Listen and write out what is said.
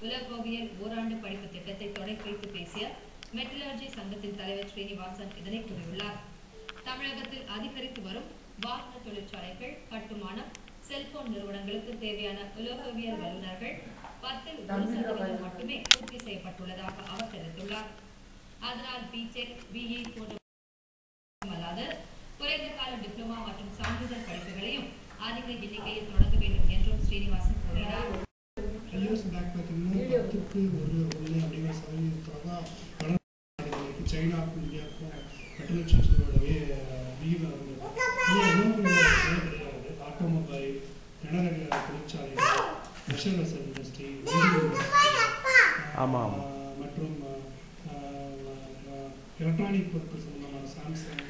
உலோகவியல் ஓராண்டு படிப்பு திட்டத்தை தொடங்கி வைத்து பேசிய மெட்டலர்ஜி சங்கத்தின் தலைவர் ஸ்ரீனிவாசன் இதனை கூறியுள்ளார். தமிழகத்தில் அதிகரித்து வரும் வாகன தொழிற்சாலைகள், கட்டுமானம், செல்போன் நிறுவனங்களுக்கு தேவையான உலோகவியல் வல்லுநர்கள் 10% மட்டுமே பூர்த்தி செய்யப்பட்டுள்ளதாக அவர் தெரிவித்துள்ளார். அதனால் பிடெக், பிஇ போன்ற அல்லாத குறைந்த கால டிப்ளமா மற்றும் சான்றிதழ் படிப்புகளையும் அதிக எண்ணிக்கையில் தொடங்க வேண்டும் என்றும் ஸ்ரீனிவாசன் கூறினார். சைனாவுக்கும் இந்தியாவுக்கும் மெட்டலர்ஜியோடவே விகிதம் கிடையாது. ஆட்டோமொபைல், கனரக தொழிற்சாலைகள், மெஷினரிஸ் இண்டஸ்ட்ரி மற்றும் எலக்ட்ரானிக் பொருட்கள் சம்பந்தமான சாம்சங்,